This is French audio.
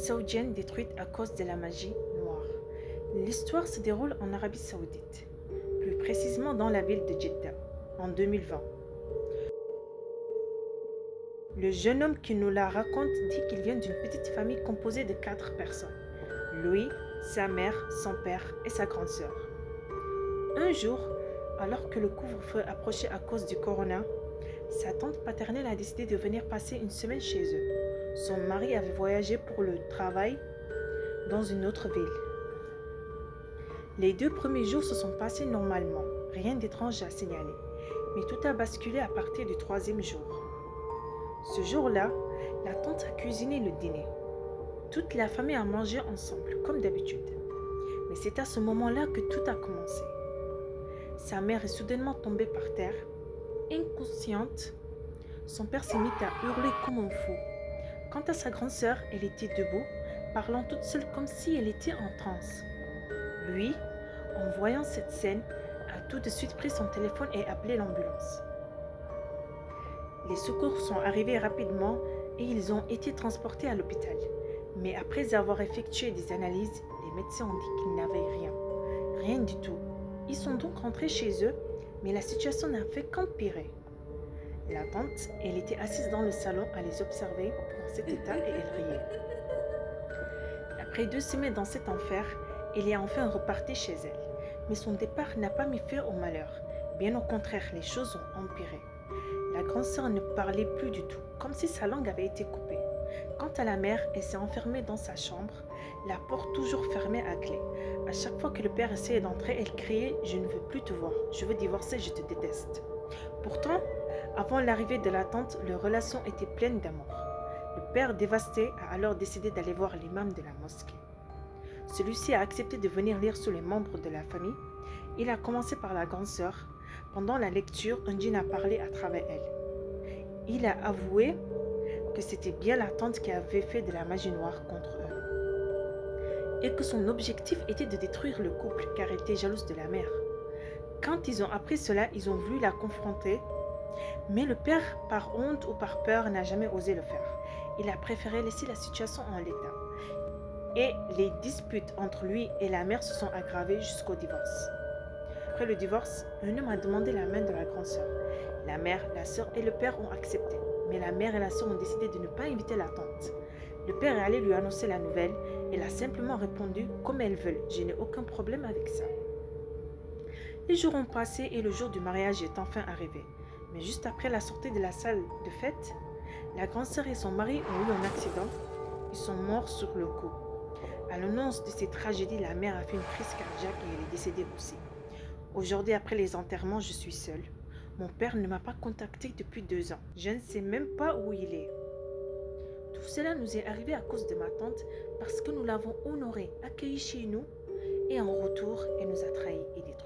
saoudienne détruite à cause de la magie noire. L'histoire se déroule en Arabie Saoudite, plus précisément dans la ville de Jeddah, en 2020. Le jeune homme qui nous la raconte dit qu'il vient d'une petite famille composée de 4 personnes. Lui, sa mère, son père et sa grande sœur. Un jour, alors que le couvre-feu approchait à cause du corona, sa tante paternelle a décidé de venir passer une semaine chez eux. Son mari avait voyagé pour le travail dans une autre ville. Les 2 premiers jours se sont passés normalement, rien d'étrange à signaler, mais tout a basculé à partir du 3e jour. Ce jour-là, la tante a cuisiné le dîner. Toute la famille a mangé ensemble, comme d'habitude. Mais c'est à ce moment-là que tout a commencé. Sa mère est soudainement tombée par terre, inconsciente. Son père s'est mis à hurler comme un fou. Quant à sa grande sœur, elle était debout, parlant toute seule comme si elle était en transe. Lui, en voyant cette scène, a tout de suite pris son téléphone et appelé l'ambulance. Les secours sont arrivés rapidement et ils ont été transportés à l'hôpital. Mais après avoir effectué des analyses, les médecins ont dit qu'ils n'avaient rien. Rien du tout. Ils sont donc rentrés chez eux, mais la situation n'a fait qu'empirer. La tante, elle était assise dans le salon à les observer dans cet état et elle riait. Après 2 semaines dans cet enfer, elle est enfin repartie chez elle. Mais son départ n'a pas mis fin au malheur. Bien au contraire, les choses ont empiré. La grande sœur ne parlait plus du tout, comme si sa langue avait été coupée. Quant à la mère, elle s'est enfermée dans sa chambre, la porte toujours fermée à clé. À chaque fois que le père essayait d'entrer, elle criait « Je ne veux plus te voir, je veux divorcer, je te déteste ». Pourtant, avant l'arrivée de la tante, leur relation était pleine d'amour. Le père, dévasté, a alors décidé d'aller voir l'imam de la mosquée. Celui-ci a accepté de venir lire sur les membres de la famille. Il a commencé par la grande sœur. Pendant la lecture, un djinn a parlé à travers elle. Il a avoué que c'était bien la tante qui avait fait de la magie noire contre eux et que son objectif était de détruire le couple car elle était jalouse de la mère. Quand ils ont appris cela, ils ont voulu la confronter, mais le père, par honte ou par peur, n'a jamais osé le faire. Il a préféré laisser la situation en l'état. Et les disputes entre lui et la mère se sont aggravées jusqu'au divorce. Après le divorce, un homme a demandé la main de la grande sœur. La mère, la sœur et le père ont accepté. Mais la mère et la sœur ont décidé de ne pas inviter la tante. Le père est allé lui annoncer la nouvelle. Elle a simplement répondu « Comme elles veulent, je n'ai aucun problème avec ça ». Les jours ont passé et le jour du mariage est enfin arrivé. Mais juste après la sortie de la salle de fête, la grande sœur et son mari ont eu un accident. Ils sont morts sur le coup. À l'annonce de ces tragédies, la mère a fait une crise cardiaque et elle est décédée aussi. Aujourd'hui, après les enterrements, je suis seule. Mon père ne m'a pas contacté depuis 2 ans. Je ne sais même pas où il est. Tout cela nous est arrivé à cause de ma tante parce que nous l'avons honorée, accueillie chez nous et en retour, elle nous a trahis et détruits.